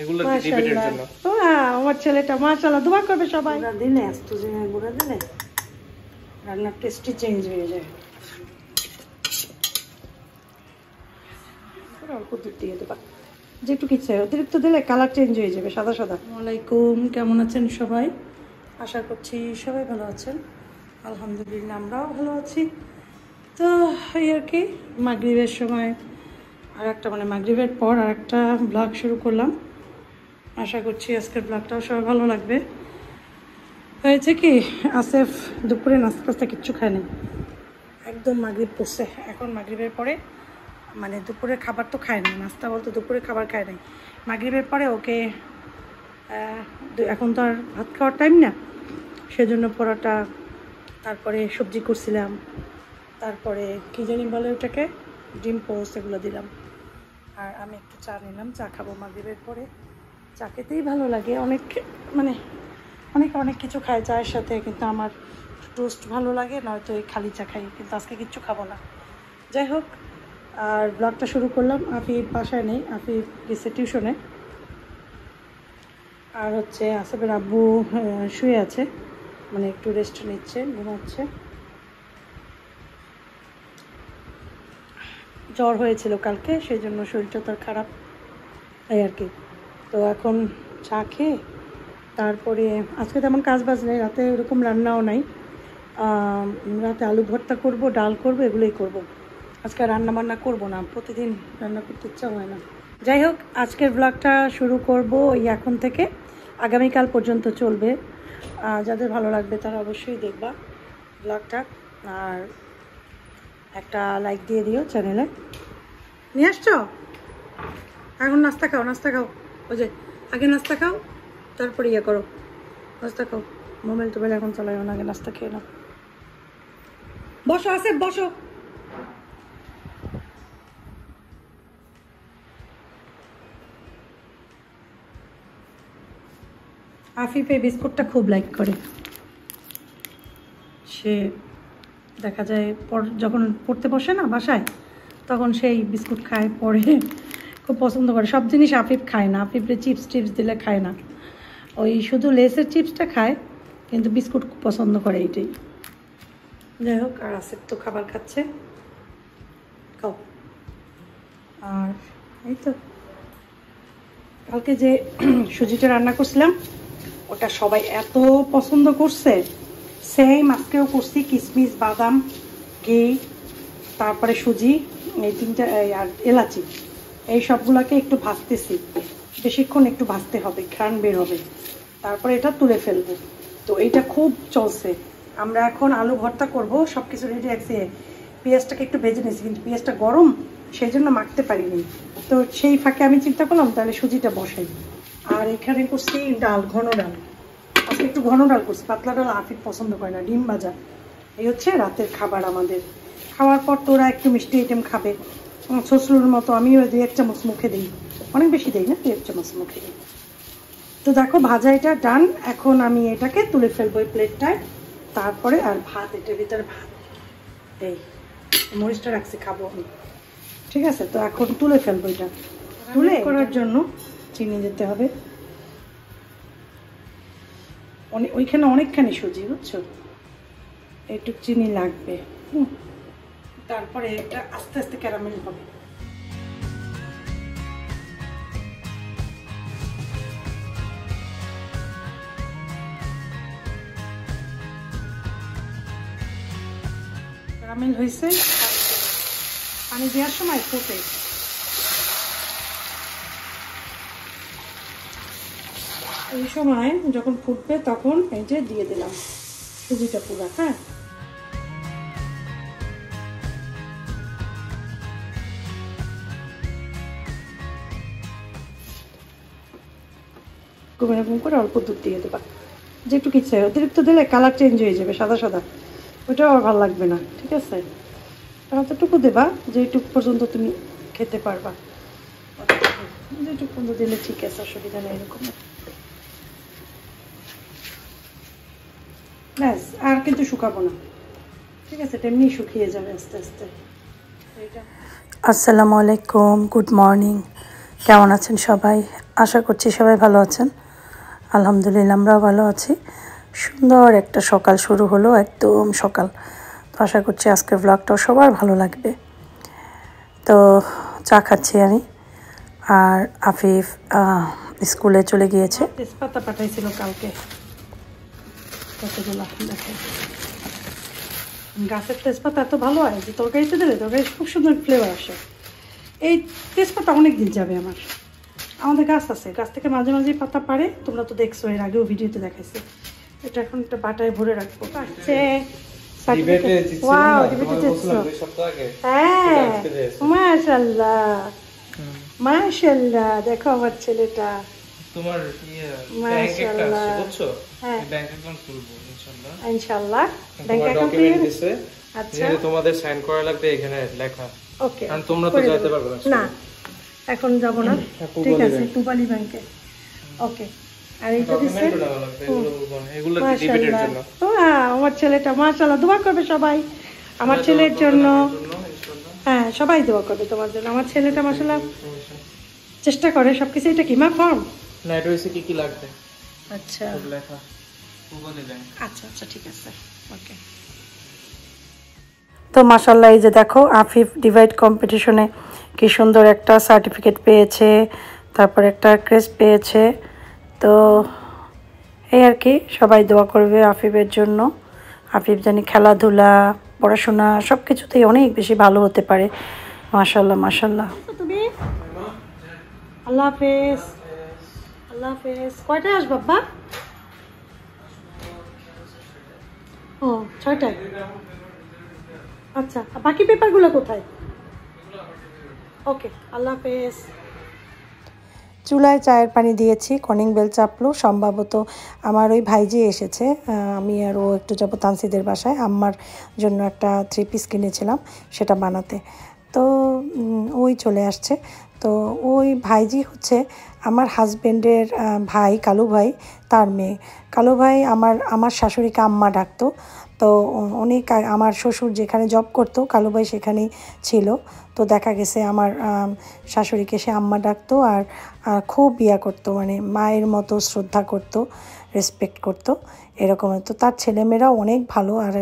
এগুলো ডিবেটের জন্য আমার ছেলেটা মাশাআল্লাহ দোয়া করবে সবাই দিলে আসতো যে গুঁড়া দিলে রান্নার টেস্টই চেঞ্জ হয়ে যায় অল্প দুধ দিয়ে দেবা যেটুকু ইচ্ছে অতিরিক্ত দিলে কালার চেঞ্জ হয়ে যাবে সাদা সাদা। আসসালামু আলাইকুম, কেমন আছেন সবাই? আশা করছি সবাই ভালো আছেন। আলহামদুলিল্লাহ আমরাও ভালো আছি। তো এই আর কি মাগরিবের সময় আর একটা মাগরিবের পর আর একটা ব্লগ শুরু করলাম। আশা করছি আজকের ব্লগটাও সবাই ভালো লাগবে। হয়েছে কি, আসেফ দুপুরে নাস্তা কিচ্ছু খায়নি, একদম মাগরিব পড়ছে। এখন মাগরিবের পরে দুপুরের খাবার তো খায় না, নাস্তা বলতে দুপুরের খাবার খায় নাই। মাগরিবের পরে ওকে এখন তো আর ভাত খাওয়ার টাইম না, সেজন্য পরোটা, তারপরে সবজি করছিলাম, তারপরে কী জানি বলে ওটাকে, ডিম পোস্ট, এগুলো দিলাম। আর আমি একটু চা নিলাম, চা খাবো মাগরিবের পরে। চা খেতেই ভালো লাগে, অনেক কিছু খায় চায়ের সাথে, কিন্তু আমার টোস্ট ভালো লাগে, নয়তো এই খালি চা খাই, কিন্তু আজকে কিচ্ছু খাবো না। যাই হোক, আর ব্লগটা শুরু করলাম। আফিফ বাসায় নেই, আফিফ গেছে টিউশনে। আর আসেফের আব্বু শুয়ে আছে, একটু রেস্ট নিচ্ছে, ঘুমাচ্ছে। জ্বর হয়েছিল কালকে, সেই জন্য শরীরটা তার খারাপ, এই আর কি। তো এখন চা খেয়ে তারপরে আজকে তেমন কাজ বাজ নেই, রাতে ওরকম রান্নাও নাই। রাতে আলু ভর্তা করব, ডাল করব, এগুলোই করব। আজকে রান্না বান্না করবো না, প্রতিদিন রান্না করতে ইচ্ছা হয় না। যাই হোক, আজকের ব্লগটা শুরু করব এখন থেকে, আগামীকাল পর্যন্ত চলবে। যাদের ভালো লাগবে তারা অবশ্যই দেখবা ব্লগটা, আর একটা লাইক দিয়ে দিও চ্যানেলে। নিয়ে আসছো? এখন নাস্তা খাও, ওই যে আগে নাস্তা খাও, তারপরে ইয়ে করো, নাস্তা খাও। মোবাইল টোবাইল এখন চালাইও না, আগে নাস্তা খেয়ে নাও। বসো আসেফ, বসো। আফিফ এই বিস্কুটটা খুব লাইক করে, সে দেখা যায় যখন পড়তে বসে না বাসায়, তখন সেই বিস্কুট খায়, পরে খুব পছন্দ করে। সব জিনিস আফিফ খায় না, আফিফে চিপস দিলে খায় না, ওই শুধু লেসের চিপসটা খায়, কিন্তু বিস্কুট খুব পছন্দ করে, এইটাই। যাই হোক, আর আসিফ তো খাবার খাচ্ছে, খাও। আর এই তো কালকে যে সুজিটা রান্না করছিলাম, ওটা সবাই এত পছন্দ করছে, সেম আজকেও করছি। কিশমিশ, বাদাম, ঘি, তারপরে সুজি, এই তিনটা, আর এলাচি, এই সবগুলোকে একটু ভাজতেছি, বেশিক্ষণ একটু ভাজতে হবে, ঘ্রাণ বের হবে, তারপরে এটা তুলে ফেলবো। তো এইটা খুব চলছে। আমরা এখন আলু ভর্তা করব, সব কিছু রেডি আছে। পেঁয়াজটাকে একটু ভেজে নিয়েছি, কিন্তু পেঁয়াজটা গরম, সেই জন্য মাখতে পারিনি। তো সেই ফাঁকে আমি চিন্তা করলাম তাহলে সুজিটা বসাই। আর এখানে করছি ডাল, ঘন ডাল। আজকে একটু ঘন ডাল করছি, পাতলা ডাল আফিফ পছন্দ করে না। ডিম ভাজা, এই হচ্ছে রাতের খাবার আমাদের। খাওয়ার পর তো ওরা একটু মিষ্টি আইটেম খাবে, শ্বশুরের মতো আমিও 2-1 চামচ মুখে দিই, অনেক বেশি দিই না, 2-1 চামচ মুখে দিই। তো দেখো ভাজা এটা ডান, এখন আমি এটাকে তুলে ফেলবো এই প্লেটটায়। তারপরে আর ভাত, এটার ভিতরে ভাত, এই মরিচটা রাখছি, খাবো আমি, ঠিক আছে? তো এখন তুলে ফেলবো। এটা তুলে করার জন্য চিনি দিতে হবে, ওইখানে অনেকখানি সুজি, বুঝছো, একটু চিনি লাগবে। তারপরে এটা আস্তে আস্তে ক্যারামেল হবে। ক্যারামেল হয়েছে, পানি দেওয়ার সময় ফুটে, এই সময় যখন ফুটবে তখন এই যে দিয়ে দিলাম সুজিটা পুরো। হ্যাঁ, এরকম করে অল্প দুধ দিয়ে দেবা, যেটুকু ইচ্ছে। অতিরিক্ত দিলে কালার চেঞ্জ হয়ে যাবে, সাদা সাদা, ওইটাও আর ভালো লাগবে না, ঠিক আছে? অতটুকু দেবা যেটুকু পর্যন্ত তুমি খেতে পারবা, যেটুকু পর্যন্ত দিলে ঠিক আছে, অসুবিধা নেই। এরকম ব্যাস, আর কিন্তু শুকাবো না, ঠিক আছে? তেমনি শুকিয়ে যাবে আস্তে আস্তে। আসসালামু আলাইকুম, গুড মর্নিং, কেমন আছেন সবাই? আশা করছি সবাই ভালো আছেন। আলহামদুলিল্লাহ আমরাও ভালো আছি। সুন্দর একটা সকাল শুরু হলো, একদম সকাল। তো আশা করছি আজকের ব্লগটাও সবার ভালো লাগবে। তো চা খাচ্ছি আমি, আর আফিফ স্কুলে চলে গিয়েছে। তেজপাতা পাঠাইছিল কালকে, কতগুলো দেখে। গাছের তেজপাতা এত ভালো হয় যে তরকারিতে দিলে তরকারি খুব সুন্দর ফ্লেভার আসে। এই তেজপাতা অনেক দিন যাবে আমার। আমাদের গাছ আছে, গাছ থেকে মাঝে মাঝে পাতা পারে, তোমরা তো দেখছো, এর আগেও ভিডিওতে দেখাইছে। এটা এখন একটা বাটায় ভরে রাখবো। আসছে হ্যাঁ, মাশাআল্লাহ মাশাআল্লাহ। দেখো আমার ছেলেটা, তোমার ব্যাংক অ্যাকাউন্ট আছে বুঝছো? হ্যাঁ, ব্যাংক অ্যাকাউন্ট খুলবো ইনশাআল্লাহ। ইনশাআল্লাহ ব্যাংক অ্যাকাউন্ট দিছে। আচ্ছা, যে তোমাদের সাইন করা লাগবে এখানে লেখা। ওকে, কারণ তোমরা তো যেতে পারবে না, এখন যাব না। ঠিক আছে, পূবালী ব্যাংকে। ওকে, আর এটা দিছে এগুলো ডিবেটের জন্য। আমার ছেলেটা মাশাআল্লাহ, দোয়া করবে সবাই আমার ছেলের জন্য। হ্যাঁ, সবাই দোয়া করবে তোমার জন্য। আমার ছেলেটা মাশাআল্লাহ চেষ্টা করে সবকিছু। এটা কি মা ফর্ম? না, এটা হইছে কি লাগবে। আচ্ছা, লেখা পূবালী ব্যাংক। আচ্ছা আচ্ছা, ঠিক আছে, ওকে। তো মাশাআল্লাহ, এই যে দেখো আফিফ ডিভাইড কম্পিটিশনে কি সুন্দর একটা সার্টিফিকেট পেয়েছে, তারপর একটা ক্রেস্ট পেয়েছে। তো এই আর কি, সবাই দোয়া করবে আফিফের জন্য। আফিফ জানি খেলাধুলা, পড়াশোনা সব কিছুতেই অনেক বেশি ভালো হতে পারে। মাশাআল্লাহ মাশাআল্লাহ। তুমি আল্লাহ হাফেজ, আল্লাহ হাফেজ। কয়টায় আসবা বাবা? ও, 6টায়। আচ্ছা, বাকি পেপারগুলো কোথায়? ওকে, আল্লাহ হাফেজ। চুলায় চায়ের পানি দিয়েছি, কলিং বেল চাপলো। সম্ভবত আমার ওই ভাইজি এসেছে। আমি আর ও একটু যাবো তানসিদের বাসায়। আম্মার জন্য একটা 3 পিস কিনেছিলাম, সেটা বানাতে। তো ওই চলে আসছে। তো ওই ভাইজি হচ্ছে আমার হাজব্যান্ডের ভাই, কালু ভাই, তার মেয়ে। কালু ভাই আমার শাশুড়িকে আম্মা ডাকতো। তো অনেক আমার শ্বশুর যেখানে জব করতো, কালু ভাই সেখানেই ছিল। তো দেখা গেছে আমার শাশুড়িকে সে আম্মা ডাকতো, আর খুব ইয়া করতো, মানে মায়ের মতো শ্রদ্ধা করতো, রেসপেক্ট করতো, এরকম। তো তার ছেলেমেয়েরাও অনেক ভালো। আর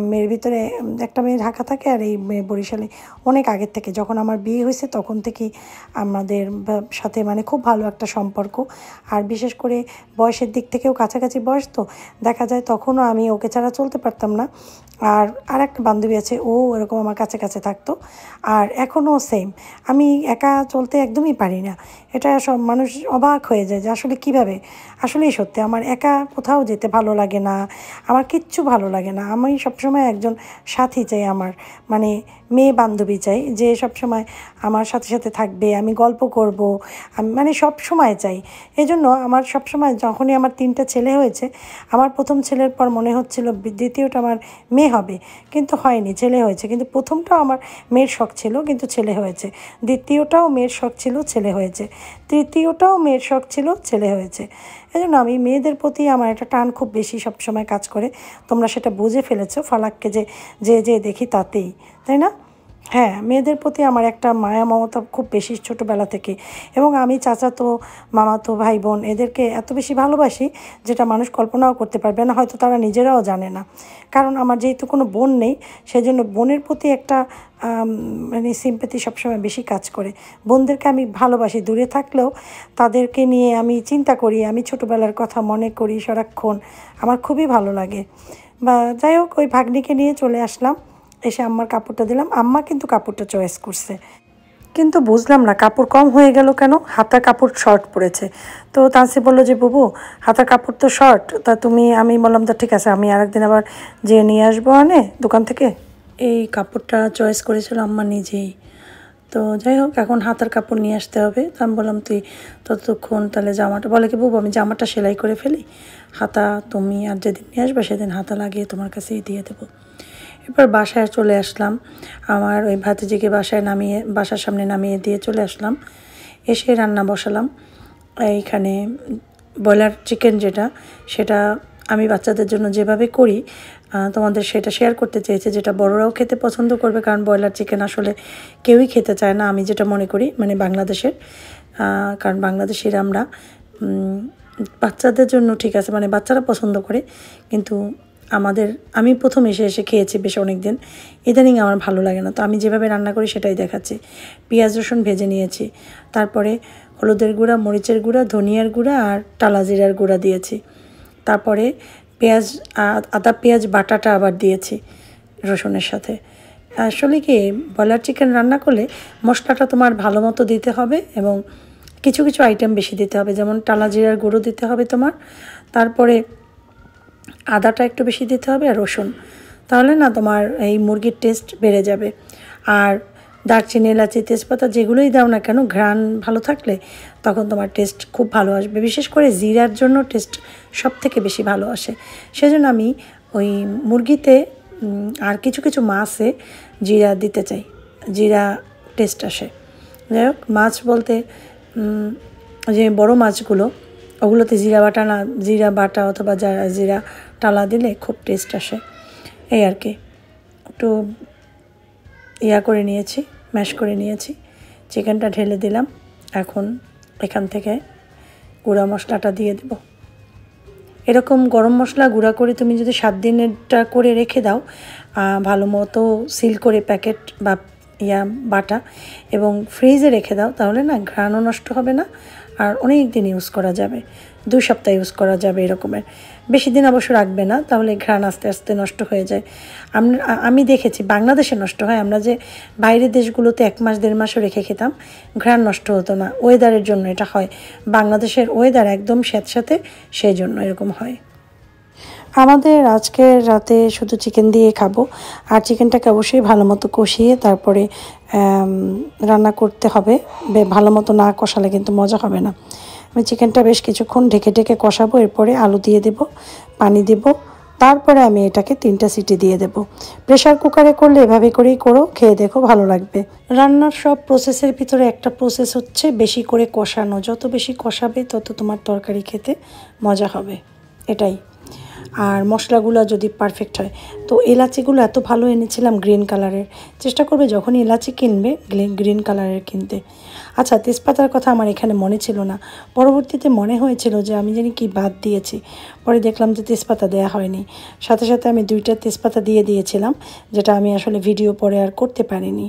মেয়ের ভিতরে একটা মেয়ে ঢাকা থাকে, আর এই মেয়ে বরিশালে। অনেক আগের থেকে, যখন আমার বিয়ে হয়েছে তখন থেকেই আমাদের সাথে মানে খুব ভালো একটা সম্পর্ক। আর বিশেষ করে বয়সের দিক থেকেও কাছাকাছি বয়স, তো দেখা যায় তখনও আমি ওকে ছাড়া চলতে পারতাম না। আর একটা বান্ধবী আছে, ও এরকম আমার কাছে কাছে থাকতো। আর এখনও সেম, আমি একা চলতে একদমই পারি না। এটা সব মানুষ অবাক হয়ে যায় যে আসলে কীভাবে। আসলেই সত্যি, আমার একা কোথাও যেতে ভালো লাগে না, আমার কিচ্ছু ভালো লাগে না। আমি সবসময় একজন সাথী চাই, আমার মানে মেয়ে বান্ধবী চাই, যে সবসময় আমার সাথে সাথে থাকবে, আমি গল্প করব, আমি মানে সব সময় চাই। এজন্য আমার সবসময়, যখনই আমার 3টা ছেলে হয়েছে, আমার প্রথম ছেলের পর মনে হচ্ছিল দ্বিতীয়টা আমার মেয়ে হবে, কিন্তু হয়নি, ছেলে হয়েছে। কিন্তু প্রথমটাও আমার মেয়ের শখ ছিল, কিন্তু ছেলে হয়েছে। দ্বিতীয়টাও মেয়ের শখ ছিল, ছেলে হয়েছে। তৃতীয়টাও মেয়ের শখ ছিল, ছেলে হয়েছে। এজন্য আমি মেয়েদের প্রতি আমার একটা টান খুব বেশি সবসময় কাজ করে। তোমরা সেটা বুঝে ফেলেছো ফালাককে যে দেখি তাতেই, তাই না? হ্যাঁ, মেয়েদের প্রতি আমার একটা মায়া মমতা খুব বেশি ছোটোবেলা থেকে। এবং আমি চাচাতো, মামাতো, ভাই বোন এদেরকে এত বেশি ভালোবাসি, যেটা মানুষ কল্পনাও করতে পারবে না, হয়তো তারা নিজেরাও জানে না। কারণ আমার যেহেতু কোনো বোন নেই, সেজন্য বোনের প্রতি একটা মানে সিম্প্যাথি সবসময় বেশি কাজ করে। বোনদেরকে আমি ভালোবাসি, দূরে থাকলেও তাদেরকে নিয়ে আমি চিন্তা করি, আমি ছোটোবেলার কথা মনে করি সারাক্ষণ, আমার খুবই ভালো লাগে। বা যাই হোক, ওই ভাগ্নিকে নিয়ে চলে আসলাম, এসে আম্মার কাপড়টা দিলাম। আম্মা কিন্তু কাপড়টা চয়েস করছে, কিন্তু বুঝলাম না কাপড় কম হয়ে গেল কেন, হাতার কাপড় শর্ট পড়েছে। তো তানসি বললো যে বুবু, হাতার কাপড় তো শর্ট, তা আমি বললাম তো ঠিক আছে, আমি আরেকদিন আবার যেয়ে নিয়ে আসবো দোকান থেকে। এই কাপড়টা চয়েস করেছিল আম্মা নিজেই। তো যাই হোক, এখন হাতার কাপড় নিয়ে আসতে হবে। তো আমি বললাম তুই ততক্ষণ তাহলে জামাটা, বলে কি বুবু আমি জামাটা সেলাই করে ফেলি, হাতা তুমি আর যেদিন নিয়ে আসবে সেদিন হাতা লাগিয়ে তোমার কাছেই দিয়ে দেবো। এরপর বাসায় চলে আসলাম, আমার ওই ভাতিজিকে বাসার সামনে নামিয়ে দিয়ে চলে আসলাম। এসে রান্না বসালাম। এইখানে ব্রয়লার চিকেন সেটা আমি বাচ্চাদের জন্য যেভাবে করি তোমাদের সেটা শেয়ার করতে চেয়েছি, যেটা বড়রাও খেতে পছন্দ করবে, কারণ ব্রয়লার চিকেন আসলে কেউই খেতে চায় না, আমি যেটা মনে করি, মানে বাংলাদেশের কারণ বাংলাদেশের আমরা বাচ্চাদের জন্য ঠিক আছে, মানে বাচ্চারা পছন্দ করে, কিন্তু আমি প্রথম এসে খেয়েছি বেশ অনেক দিন, ইদানিং আমার ভালো লাগে না। তো আমি যেভাবে রান্না করি সেটাই দেখাচ্ছি। পেঁয়াজ রসুন ভেজে নিয়েছি, তারপরে হলুদের গুঁড়া, মরিচের গুঁড়া, ধনিয়ার গুঁড়া আর টালা জিরার গুঁড়া দিয়েছি। তারপরে আদা পেঁয়াজ বাটাটা আবার দিয়েছি রসুনের সাথে। আসলে কি ব্রয়লার চিকেন রান্না করলে মশলাটা তোমার ভালো মতো দিতে হবে এবং কিছু কিছু আইটেম বেশি দিতে হবে, যেমন টালা জিরার গুঁড়ো দিতে হবে তোমার, তারপরে আদাটা একটু বেশি দিতে হবে আর রসুন, তাহলে না তোমার এই মুরগির টেস্ট বেড়ে যাবে। আর দারচিনি, এলাচি, তেজপাতা যেগুলোই দাও না কেন, ঘ্রাণ ভালো থাকলে তখন তোমার টেস্ট খুব ভালো আসবে। বিশেষ করে জিরার জন্য টেস্ট সব থেকে বেশি ভালো আসে। সেজন্য আমি ওই মুরগিতে আর কিছু কিছু মাছে জিরা দিতে চাই, জিরা টেস্ট আসে। যাই হোক, মাছ বলতে যে বড় মাছগুলো, ওগুলোতে জিরা বাটা অথবা জিরা টালা দিলে খুব টেস্ট আসে। এই আর কি, একটু করে নিয়েছি, ম্যাশ করে নিয়েছি, চিকেনটা ঢেলে দিলাম। এখন এখান থেকে গুঁড়া মশলাটা দিয়ে দেব। এরকম গরম মশলা গুঁড়া করে তুমি যদি 7 দিনেরটা করে রেখে দাও, ভালো মতো সিল করে প্যাকেট বা বাটা, এবং ফ্রিজে রেখে দাও, তাহলে না ঘ্রাণও নষ্ট হবে না আর অনেক দিন ইউজ করা যাবে, 2 সপ্তাহ ইউজ করা যাবে এরকমের। বেশি দিন অবশ্য রাখবে না, তাহলে ঘ্রাণ আস্তে আস্তে নষ্ট হয়ে যায়। আমি দেখেছি বাংলাদেশে নষ্ট হয়, আমরা যে বাইরের দেশগুলোতে 1 মাস 1.5 মাসও রেখে খেতাম, ঘ্রাণ নষ্ট হতো না। ওয়েদারের জন্য এটা হয়, বাংলাদেশের ওয়েদার একদম স্যাঁতস্যাঁতে, সেই জন্য এরকম হয়। আমাদের আজকে রাতে শুধু চিকেন দিয়ে খাবো, আর চিকেনটাকে অবশ্যই ভালো মতো কষিয়ে তারপরে রান্না করতে হবে। ভালো মতো না কষালে কিন্তু মজা হবে না। আমি চিকেনটা বেশ কিছুক্ষণ ঢেকে কষাবো, এরপরে আলু দিয়ে দেব, পানি দেব, তারপরে আমি এটাকে 3টা সিটি দিয়ে দেব। প্রেশার কুকারে করলে এভাবে করেই করো, খেয়ে দেখো, ভালো লাগবে। রান্নার সব প্রসেসের ভিতরে একটা প্রসেস হচ্ছে বেশি করে কষানো। যত বেশি কষাবে তত তোমার তরকারি খেতে মজা হবে, এটাই। আর মশলাগুলো যদি পারফেক্ট হয়। তো এলাচিগুলো এত ভালো এনেছিলাম গ্রিন কালারের, চেষ্টা করবে যখনই এলাচি কিনবে গ্রিন কালারের কিনতে। আচ্ছা, তেজপাতার কথা আমার এখানে মনে ছিল না, পরবর্তীতে মনে হয়েছিল যে আমি জানি কি বাদ দিয়েছি, পরে দেখলাম যে তেজপাতা দেওয়া হয়নি, সাথে সাথে আমি 2টা তেজপাতা দিয়েছিলাম, যেটা আমি আসলে ভিডিও পরে আর করতে পারিনি।